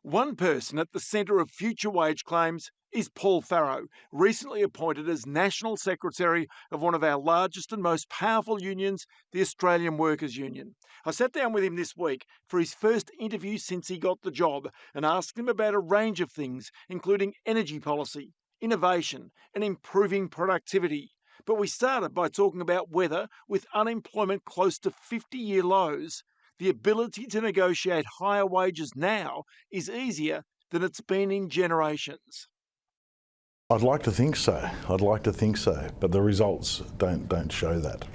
One person at the centre of future wage claims is Paul Farrow, recently appointed as National Secretary of one of our largest and most powerful unions, the Australian Workers' Union. I sat down with him this week for his first interview since he got the job and asked him about a range of things, including energy policy, innovation, and improving productivity. But we started by talking about whether, with unemployment close to 50-year lows, the ability to negotiate higher wages now is easier than it's been in generations. I'd like to think so. But the results don't show that.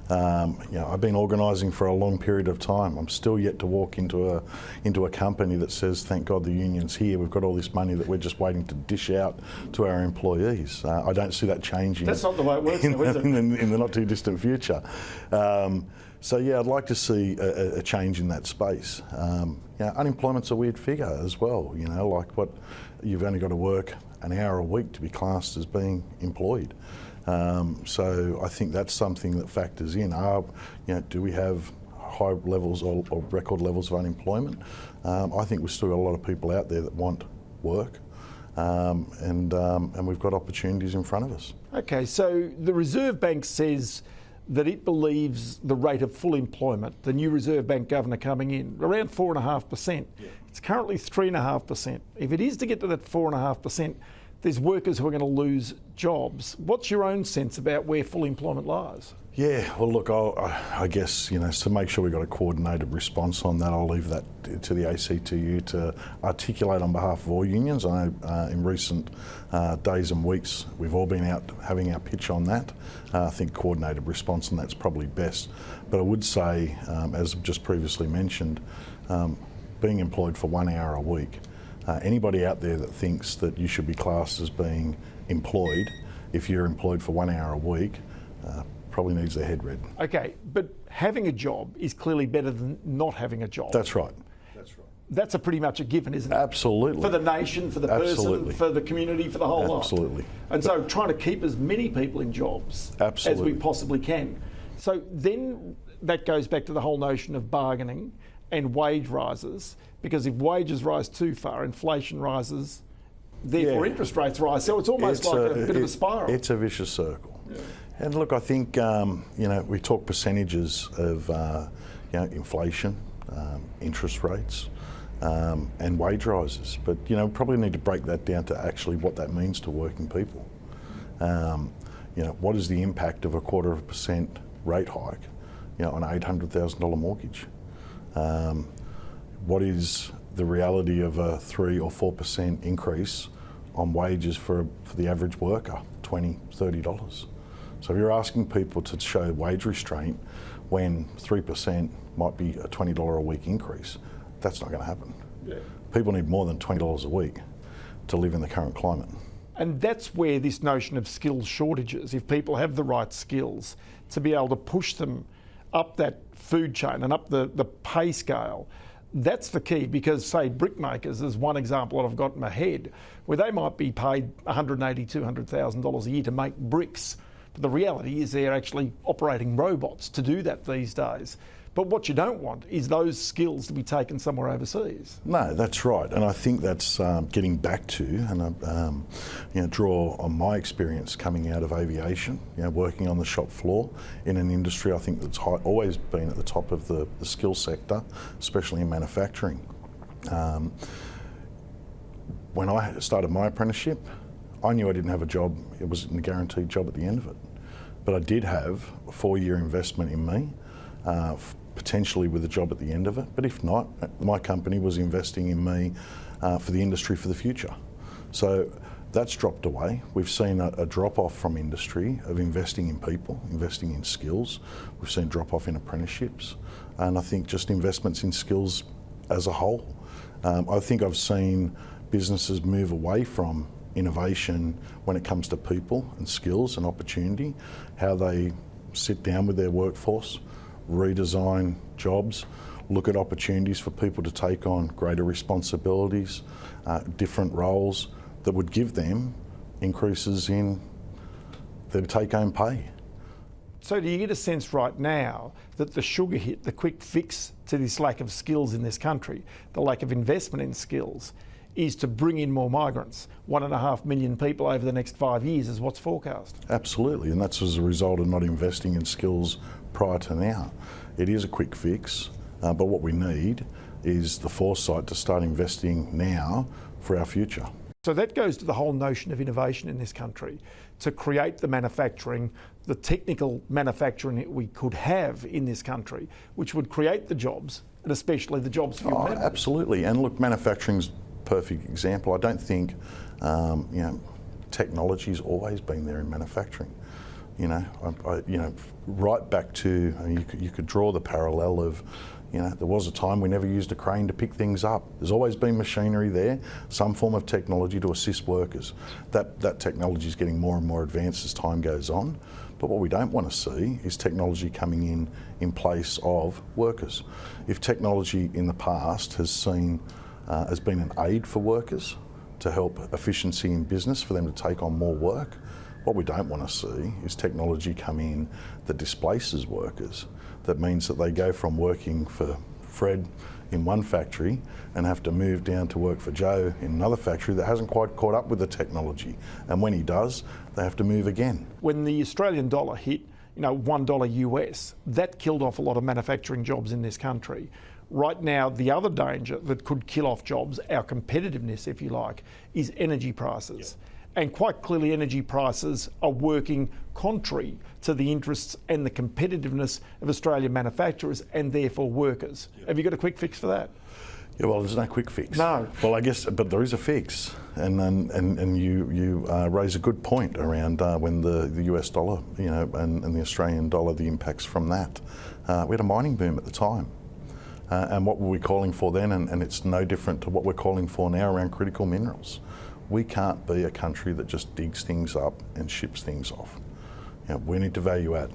I've been organising for a long period of time. I'm still yet to walk into a company that says, "Thank God the union's here. We've got all this money that we're just waiting to dish out to our employees." I don't see that changing. That's not the way it works, though, is it? In the not too distant future. I'd like to see a change in that space. Unemployment's a weird figure as well. You've only got to work an hour a week to be classed as being employed. So I think that's something that factors in. Do we have high levels or record levels of unemployment? I think we've still got a lot of people out there that want work, and we've got opportunities in front of us. Okay, so the Reserve Bank says that it believes the rate of full employment, the new Reserve Bank governor coming in, around 4.5%. Yeah. It's currently 3.5%. If it is to get to that 4.5%, there's workers who are going to lose jobs. What's your own sense about where full employment lies? Yeah, well, look, I guess, to make sure we've got a coordinated response on that, I'll leave that to the ACTU to articulate on behalf of all unions. I know in recent days and weeks, we've all been out having our pitch on that. I think coordinated response on that's probably best. But I would say, as just previously mentioned, being employed for 1 hour a week, anybody out there that thinks that you should be classed as being employed if you're employed for 1 hour a week, probably needs their head read. Okay, but having a job is clearly better than not having a job. That's right. That's pretty much a given, isn't it? Absolutely. For the nation, for the person, for the community, for the whole lot. Absolutely. And so trying to keep as many people in jobs as we possibly can. So then that goes back to the whole notion of bargaining and wage rises, because if wages rise too far, inflation rises, therefore interest rates rise. So it's almost like a bit of a spiral. It's a vicious circle. Yeah. And look, I think, we talk percentages of, inflation, interest rates, and wage rises. But, probably need to break that down to actually what that means to working people. What is the impact of a 0.25% rate hike, on an $800,000 mortgage? What is the reality of a 3 or 4% increase on wages for the average worker, $20, $30? So if you're asking people to show wage restraint when 3% might be a $20 a week increase, that's not going to happen. Yeah. People need more than $20 a week to live in the current climate. And that's where this notion of skills shortages, if people have the right skills, to be able to push them up that food chain and up the pay scale, that's the key. Because, say, brickmakers is one example that I've got in my head, where they might be paid $180,000, $200,000 a year to make bricks. But the reality is they're actually operating robots to do that these days. But what you don't want is those skills to be taken somewhere overseas. No, that's right. And I think that's getting back to, and draw on my experience coming out of aviation, working on the shop floor in an industry I think that's always been at the top of the skill sector, especially in manufacturing. When I started my apprenticeship, I knew I didn't have a job. It wasn't a guaranteed job at the end of it. But I did have a 4-year investment in me, potentially with a job at the end of it. But if not, my company was investing in me for the industry for the future. So that's dropped away. We've seen a drop-off from industry of investing in people, investing in skills. We've seen drop-off in apprenticeships. And I think just investments in skills as a whole. I think I've seen businesses move away from innovation when it comes to people and skills and opportunity, how they sit down with their workforce, redesign jobs, look at opportunities for people to take on greater responsibilities, different roles that would give them increases in their take-home pay. So do you get a sense right now that the sugar hit, the quick fix to this lack of skills in this country, the lack of investment in skills, is to bring in more migrants? 1.5 million people over the next 5 years is what's forecast. Absolutely, and that's as a result of not investing in skills prior to now. It is a quick fix, but what we need is the foresight to start investing now for our future. So that goes to the whole notion of innovation in this country, to create the manufacturing, the technical manufacturing that we could have in this country, which would create the jobs, and especially the jobs for your members. Absolutely, and look, manufacturing's perfect example. I don't think technology's always been there in manufacturing. Right back to you could draw the parallel of, there was a time we never used a crane to pick things up. There's always been machinery there, some form of technology to assist workers. That technology is getting more and more advanced as time goes on. But what we don't want to see is technology coming in place of workers. If technology in the past has been an aid for workers to help efficiency in business, for them to take on more work, what we don't want to see is technology come in that displaces workers. That means that they go from working for Fred in one factory and have to move down to work for Joe in another factory that hasn't quite caught up with the technology. And when he does, they have to move again. When the Australian dollar hit, $1 US, that killed off a lot of manufacturing jobs in this country. Right now, the other danger that could kill off jobs, our competitiveness, if you like, is energy prices. Yep. And quite clearly, energy prices are working contrary to the interests and the competitiveness of Australian manufacturers and therefore workers. Yep. Have you got a quick fix for that? Yeah, well, there's no quick fix. No. Well, I guess, but there is a fix, and you raise a good point around when the US dollar, and the Australian dollar, the impacts from that. We had a mining boom at the time. And what were we calling for then? And it's no different to what we're calling for now around critical minerals. We can't be a country that just digs things up and ships things off. We need to value add.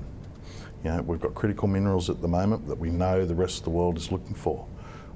We've got critical minerals at the moment that we know the rest of the world is looking for.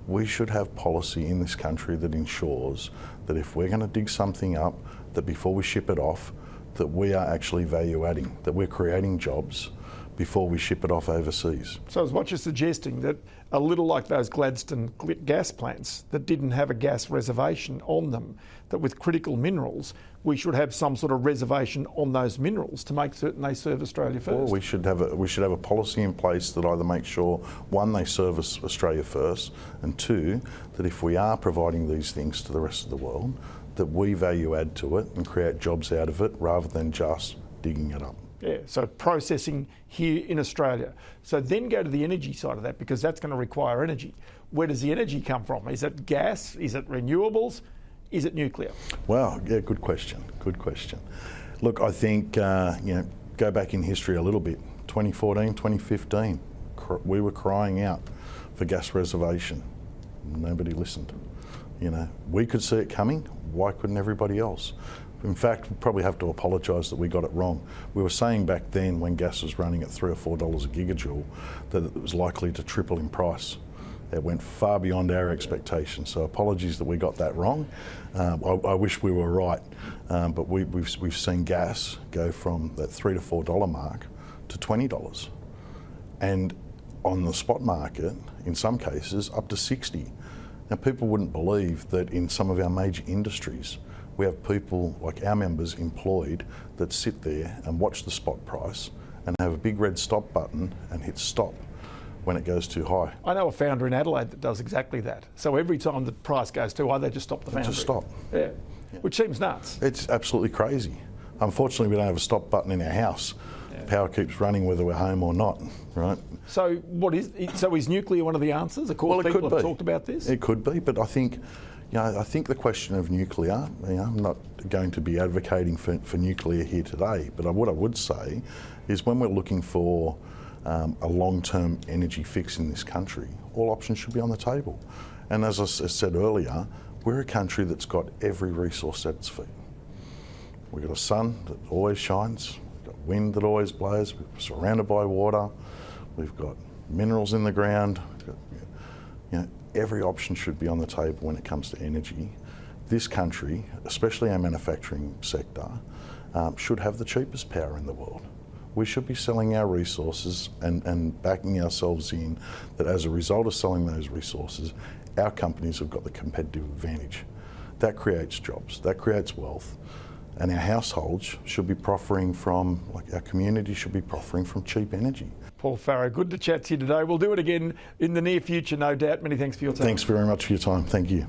We should have policy in this country that ensures that if we're going to dig something up, that before we ship it off, that we are actually value adding, that we're creating jobs before we ship it off overseas. So is what you're suggesting that a little like those Gladstone gas plants that didn't have a gas reservation on them, that with critical minerals, we should have some sort of reservation on those minerals to make certain they serve Australia first? Well, we should have a policy in place that either makes sure, one, they service Australia first, and two, that if we are providing these things to the rest of the world, that we value add to it and create jobs out of it rather than just digging it up. Yeah, so processing here in Australia. So then go to the energy side of that, because that's going to require energy. Where does the energy come from? Is it gas? Is it renewables? Is it nuclear? Well, yeah, good question. Good question. Look, I think, go back in history a little bit. 2014, 2015, we were crying out for gas reservation. Nobody listened. We could see it coming. Why couldn't everybody else? In fact, we probably have to apologise that we got it wrong. We were saying back then, when gas was running at $3 or $4 a gigajoule, that it was likely to triple in price. It went far beyond our expectations. So apologies that we got that wrong. I wish we were right, but we've seen gas go from that $3 to $4 mark to $20, and on the spot market, in some cases, up to $60. Now, people wouldn't believe that in some of our major industries, we have people like our members employed that sit there and watch the spot price and have a big red stop button and hit stop when it goes too high. I know a founder in Adelaide that does exactly that. So every time the price goes too high, they just stop the foundry. Just stop. Yeah, which seems nuts. It's absolutely crazy. Unfortunately, we don't have a stop button in our house. Yeah. Power keeps running whether we're home or not, right? So is nuclear one of the answers? Of course, people have talked about this. It could be, but I think the question of nuclear, I'm not going to be advocating for nuclear here today, but what I would say is when we're looking for a long-term energy fix in this country, all options should be on the table. And as I said earlier, we're a country that's got every resource at its feet. We've got a sun that always shines, we've got wind that always blows, we're surrounded by water, we've got minerals in the ground, every option should be on the table when it comes to energy. This country, especially our manufacturing sector, should have the cheapest power in the world. we should be selling our resources and backing ourselves in that as a result of selling those resources, our companies have got the competitive advantage. That creates jobs, that creates wealth, and our households should be proffering from, like our community should be proffering from cheap energy. Paul Farrow, good to chat to you today. We'll do it again in the near future, no doubt. Many thanks for your time. Thanks very much for your time. Thank you.